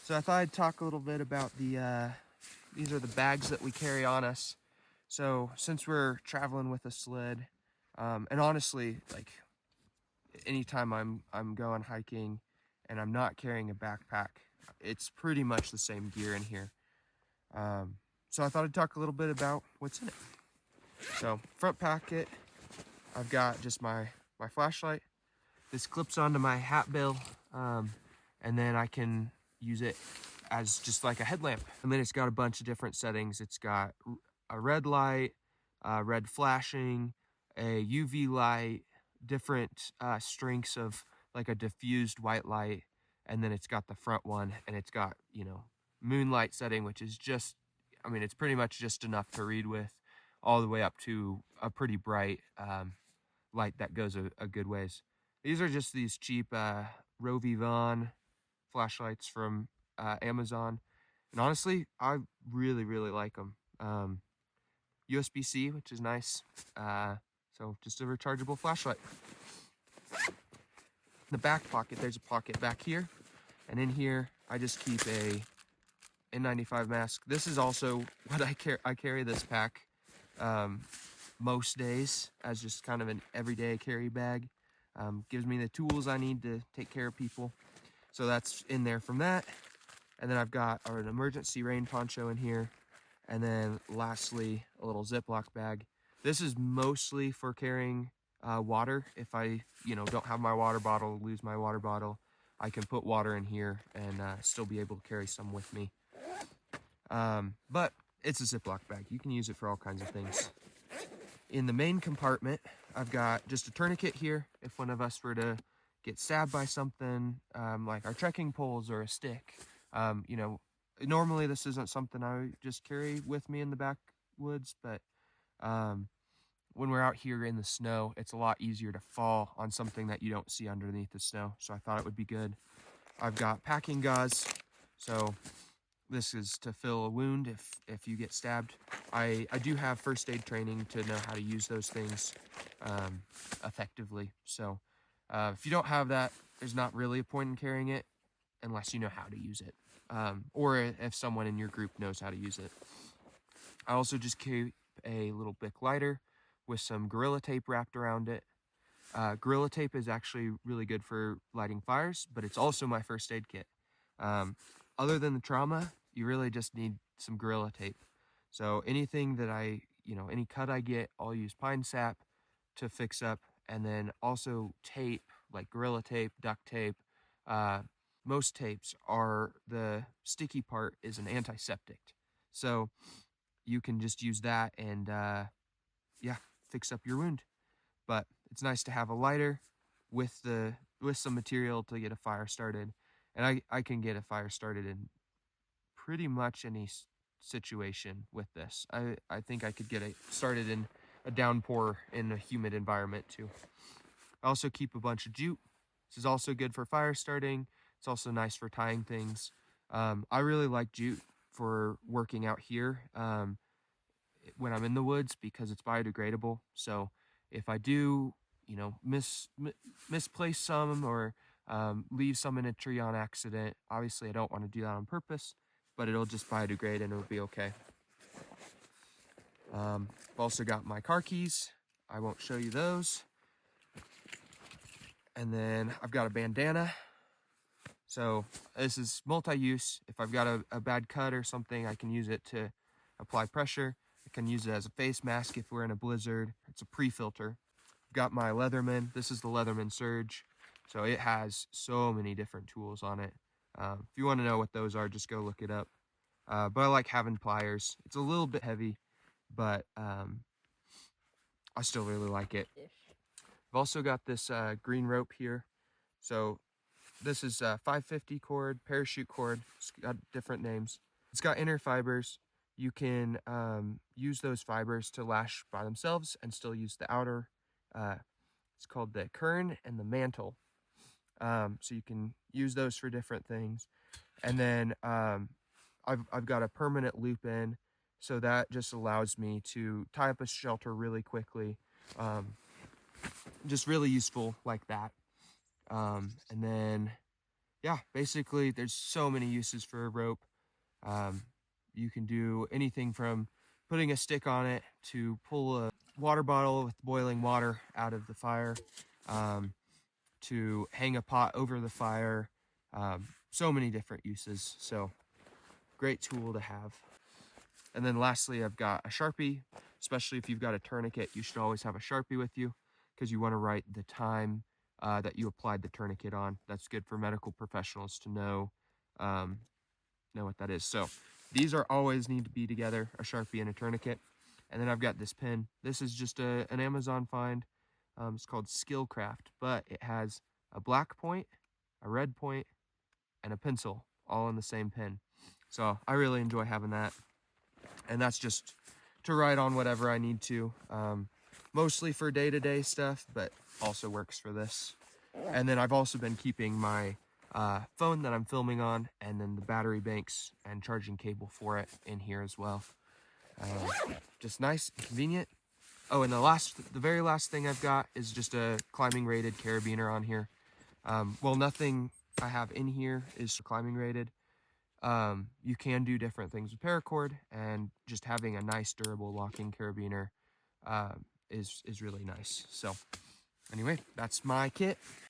So I thought I'd talk a little bit about these are the bags that we carry on us. So since we're traveling with a sled, and honestly, like anytime I'm going hiking and I'm not carrying a backpack, it's pretty much the same gear in here. So I thought I'd talk a little bit about what's in it. So front pocket, I've got just my flashlight. This clips onto my hat bill, and then I can use it as just like a headlamp. And then it's got a bunch of different settings. It's got a red light, red flashing, a UV light, different strengths of like a diffused white light, and then it's got the front one, and it's got, you know, moonlight setting, which is just, I mean, it's pretty much just enough to read with, all the way up to a pretty bright light that goes a good ways. These are just these cheap Rovi Von flashlights from Amazon, and honestly, I really like them. USB-C, which is nice. So just a rechargeable flashlight. In the back pocket, there's a pocket back here, and in here I just keep a N95 mask. This is also what I carry. I carry this pack most days as just kind of an everyday carry bag. Gives me the tools I need to take care of people. So that's in there from that. And then I've got an emergency rain poncho in here. And then lastly, a little Ziploc bag. This is mostly for carrying water. If I, don't have my water bottle, lose my water bottle, I can put water in here and still be able to carry some with me. But it's a Ziploc bag. You can use it for all kinds of things. In the main compartment, I've got just a tourniquet here. If one of us were to get stabbed by something, like our trekking poles or a stick, normally this isn't something I just carry with me in the backwoods, but when we're out here in the snow, it's a lot easier to fall on something that you don't see underneath the snow. So I thought it would be good. I've got packing gauze. So this is to fill a wound if you get stabbed. I do have first aid training to know how to use those things effectively. So if you don't have that, there's not really a point in carrying it unless you know how to use it. Or if someone in your group knows how to use it. I also just keep a little Bic lighter with some Gorilla Tape wrapped around it. Gorilla Tape is actually really good for lighting fires, but it's also my first aid kit. Other than the trauma, you really just need some Gorilla Tape. So anything that any cut I get, I'll use pine sap to fix up, and then also tape, like Gorilla Tape, duct tape. Most tapes are, the sticky part is an antiseptic. So you can just use that and, fix up your wound. But it's nice to have a lighter with some material to get a fire started. And I can get a fire started in pretty much any situation with this. I think I could get it started in a downpour in a humid environment too. I also keep a bunch of jute. This is also good for fire starting. It's also nice for tying things. I really like jute for working out here when I'm in the woods because it's biodegradable. So if I do, misplace some or leave some in a tree on accident, obviously I don't want to do that on purpose, but it'll just biodegrade and it'll be okay. I've also got my car keys. I won't show you those. And then I've got a bandana. So this is multi-use. If I've got a bad cut or something, I can use it to apply pressure. I can use it as a face mask if we're in a blizzard. It's a pre-filter. I've got my Leatherman. This is the Leatherman Surge. So it has so many different tools on it. If you want to know what those are, just go look it up. But I like having pliers. It's a little bit heavy, but I still really like it. I've also got this green rope here. So this is 550 cord, parachute cord. It's got different names. It's got inner fibers. You can use those fibers to lash by themselves and still use the outer. It's called the kern and the mantle. So you can use those for different things. And then I've got a permanent loop in, so that just allows me to tie up a shelter really quickly. Just really useful like that. And then yeah, basically there's so many uses for a rope. You can do anything from putting a stick on it to pull a water bottle with boiling water out of the fire, um, to hang a pot over the fire. So many different uses. So great tool to have. And then lastly, I've got a Sharpie. Especially if you've got a tourniquet, you should always have a Sharpie with you because you want to write the time that you applied the tourniquet on. That's good for medical professionals to know what that is. So these are always need to be together, a Sharpie and a tourniquet. And then I've got this pin. This is just an Amazon find. It's called Skillcraft, but it has a black point, a red point, and a pencil all in the same pin. So I really enjoy having that. And that's just to write on whatever I need to. Mostly for day-to-day stuff, but also works for this. And then I've also been keeping my phone that I'm filming on, and then the battery banks and charging cable for it in here as well. Just nice and convenient. Oh, and the very last thing I've got is just a climbing rated carabiner on here. Well, nothing I have in here is climbing rated. You can do different things with paracord, and just having a nice durable locking carabiner is really nice. So anyway, that's my kit.